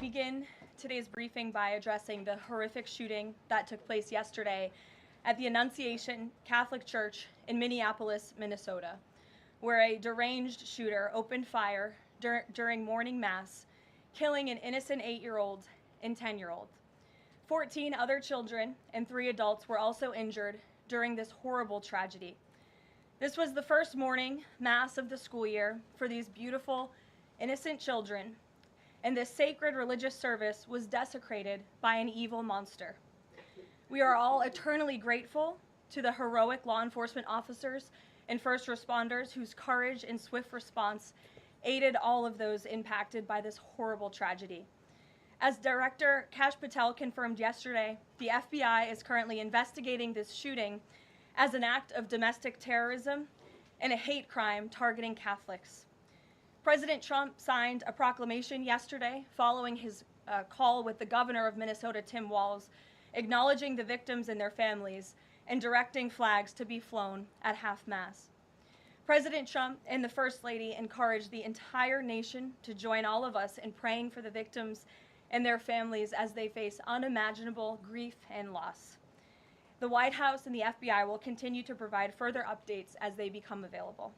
begin today's briefing by addressing the horrific shooting that took place yesterday at the Annunciation Catholic Church in Minneapolis, Minnesota, where a deranged shooter opened fire during morning mass, killing an innocent 8-year-old and 10-year-old. 14 other children and 3 adults were also injured during this horrible tragedy. This was the first morning mass of the school year for these beautiful, innocent children, and this sacred religious service was desecrated by an evil monster. We are all eternally grateful to the heroic law enforcement officers and first responders whose courage and swift response aided all of those impacted by this horrible tragedy. As Director Kash Patel confirmed yesterday, the FBI is currently investigating this shooting as an act of domestic terrorism and a hate crime targeting Catholics. President Trump signed a proclamation yesterday following his call with the governor of Minnesota, Tim Walz, acknowledging the victims and their families and directing flags to be flown at half-mast. President Trump and the First Lady encouraged the entire nation to join all of us in praying for the victims and their families as they face unimaginable grief and loss. The White House and the FBI will continue to provide further updates as they become available.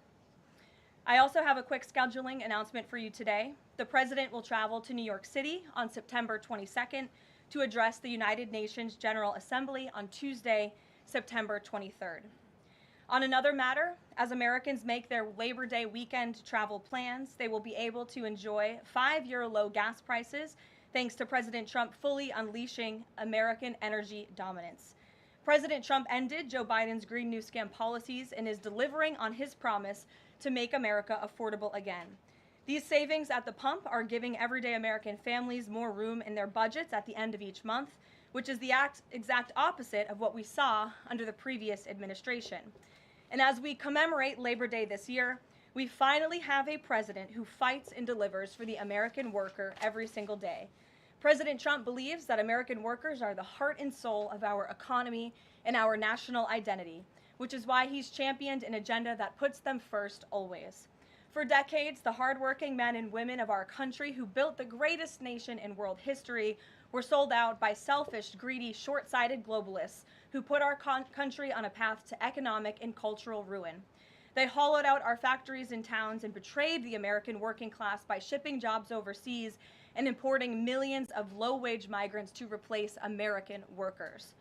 I also have a quick scheduling announcement for you today. The President will travel to New York City on September 22nd to address the United Nations General Assembly on Tuesday, September 23rd. On another matter, as Americans make their Labor Day weekend travel plans, they will be able to enjoy 5-year low gas prices thanks to President Trump fully unleashing American energy dominance. President Trump ended Joe Biden's Green New Scam policies and is delivering on his promise to make America affordable again. These savings at the pump are giving everyday American families more room in their budgets at the end of each month, which is the exact opposite of what we saw under the previous administration. And as we commemorate Labor Day this year, we finally have a president who fights and delivers for the American worker every single day. President Trump believes that American workers are the heart and soul of our economy and our national identity, which is why he's championed an agenda that puts them first always. For decades, the hardworking men and women of our country who built the greatest nation in world history were sold out by selfish, greedy, short-sighted globalists who put our country on a path to economic and cultural ruin. They hollowed out our factories and towns and betrayed the American working class by shipping jobs overseas and importing millions of low-wage migrants to replace American workers.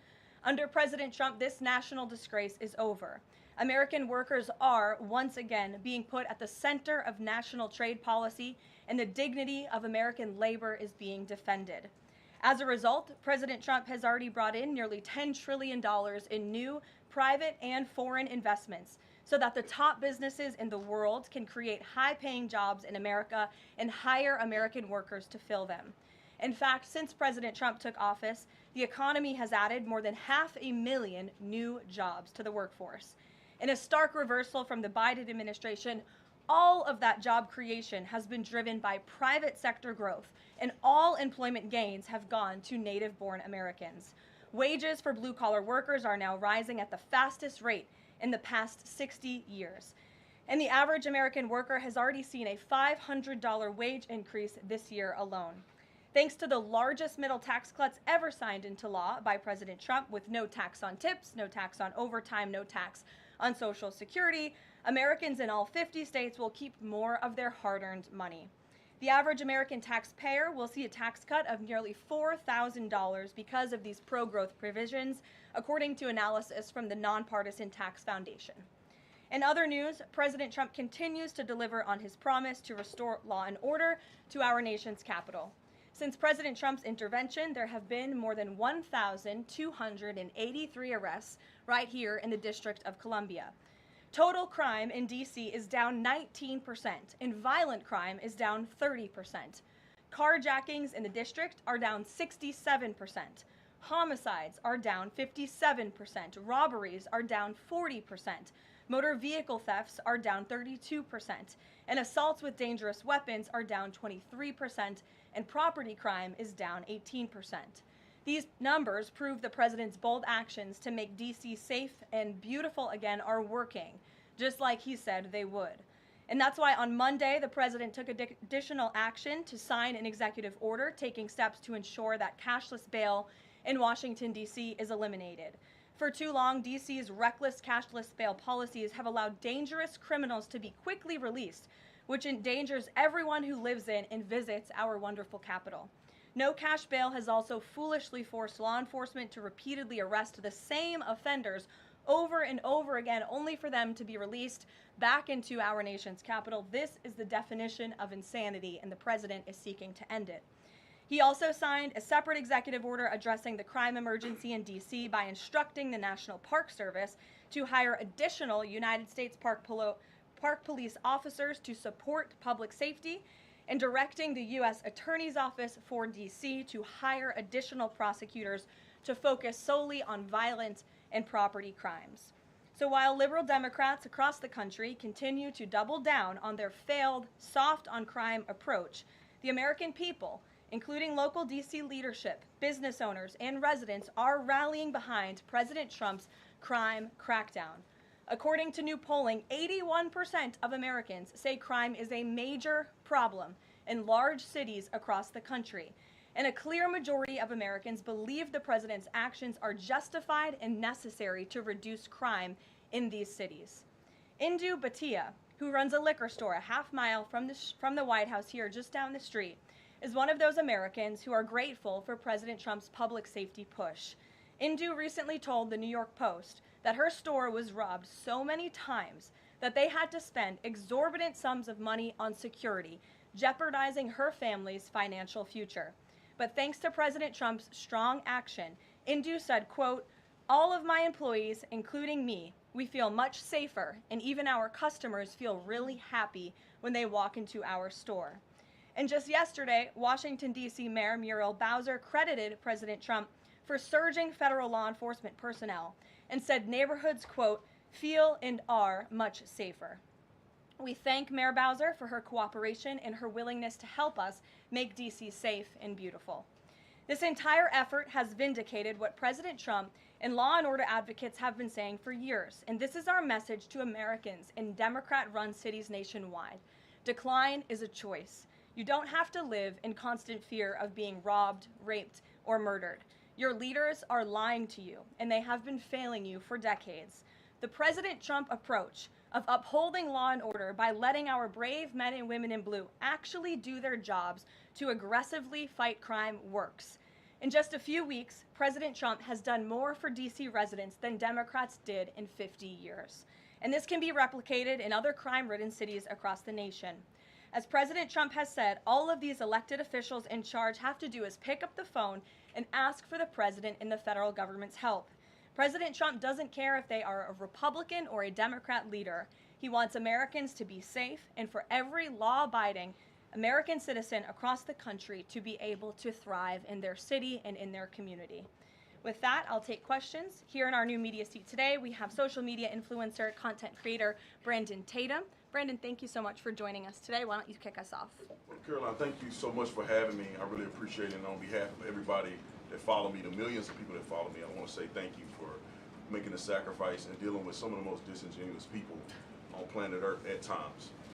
Under President Trump, this national disgrace is over. American workers are, once again, being put at the center of national trade policy, and the dignity of American labor is being defended. As a result, President Trump has already brought in nearly $10 trillion in new private and foreign investments so that the top businesses in the world can create high-paying jobs in America and hire American workers to fill them. In fact, since President Trump took office, the economy has added more than 500,000 new jobs to the workforce. In a stark reversal from the Biden administration, all of that job creation has been driven by private sector growth, and all employment gains have gone to native-born Americans. Wages for blue-collar workers are now rising at the fastest rate in the past 60 years. And the average American worker has already seen a $500 wage increase this year alone. Thanks to the largest middle tax cuts ever signed into law by President Trump, with no tax on tips, no tax on overtime, no tax on Social Security, Americans in all 50 states will keep more of their hard-earned money. The average American taxpayer will see a tax cut of nearly $4,000 because of these pro-growth provisions, according to analysis from the Nonpartisan Tax Foundation. In other news, President Trump continues to deliver on his promise to restore law and order to our nation's capital. Since President Trump's intervention, there have been more than 1,283 arrests right here in the District of Columbia. Total crime in D.C. is down 19%, and violent crime is down 30%. Carjackings in the district are down 67%. Homicides are down 57%. Robberies are down 40%. Motor vehicle thefts are down 32%. And assaults with dangerous weapons are down 23%. And property crime is down 18%. These numbers prove the president's bold actions to make D.C. safe and beautiful again are working, just like he said they would. And that's why on Monday, the president took additional action to sign an executive order taking steps to ensure that cashless bail in Washington, D.C. is eliminated. For too long, D.C.'s reckless cashless bail policies have allowed dangerous criminals to be quickly released, which endangers everyone who lives in and visits our wonderful capital. No cash bail has also foolishly forced law enforcement to repeatedly arrest the same offenders over and over again, only for them to be released back into our nation's capital. This is the definition of insanity, and the president is seeking to end it. He also signed a separate executive order addressing the crime emergency in D.C. by instructing the National Park Service to hire additional United States Park Police officers to support public safety, and directing the U.S. Attorney's Office for D.C. to hire additional prosecutors to focus solely on violent and property crimes. So while liberal Democrats across the country continue to double down on their failed soft on crime approach, the American people, including local D.C. leadership, business owners, and residents, are rallying behind President Trump's crime crackdown. According to new polling, 81% of Americans say crime is a major problem in large cities across the country. And a clear majority of Americans believe the president's actions are justified and necessary to reduce crime in these cities. Indu Bhatia, who runs a liquor store a half mile from the White House here just down the street, is one of those Americans who are grateful for President Trump's public safety push. Indu recently told the New York Post that her store was robbed so many times that they had to spend exorbitant sums of money on security, jeopardizing her family's financial future. But thanks to President Trump's strong action, Indu said, quote, "All of my employees, including me, we feel much safer, and even our customers feel really happy when they walk into our store." And just yesterday, Washington, D.C. Mayor Muriel Bowser credited President Trump for surging federal law enforcement personnel and said neighborhoods, quote, "feel and are much safer." We thank Mayor Bowser for her cooperation and her willingness to help us make D.C. safe and beautiful. This entire effort has vindicated what President Trump and law and order advocates have been saying for years, and this is our message to Americans in Democrat-run cities nationwide. Decline is a choice. You don't have to live in constant fear of being robbed, raped, or murdered. Your leaders are lying to you, and they have been failing you for decades. The President Trump approach of upholding law and order by letting our brave men and women in blue actually do their jobs to aggressively fight crime works. In just a few weeks, President Trump has done more for D.C. residents than Democrats did in 50 years. And this can be replicated in other crime-ridden cities across the nation. As President Trump has said, all of these elected officials in charge have to do is pick up the phone and ask for the president and the federal government's help. President Trump doesn't care if they are a Republican or a Democrat leader. He wants Americans to be safe and for every law-abiding American citizen across the country to be able to thrive in their city and in their community. With that, I'll take questions. Here in our new media seat today, we have social media influencer, content creator, Brandon Tatum. Brandon, thank you so much for joining us today. Why don't you kick us off? Well, Karoline, thank you so much for having me. I really appreciate it. And on behalf of everybody that follow me, the millions of people that follow me, I want to say thank you for making the sacrifice and dealing with some of the most disingenuous people on planet Earth at times.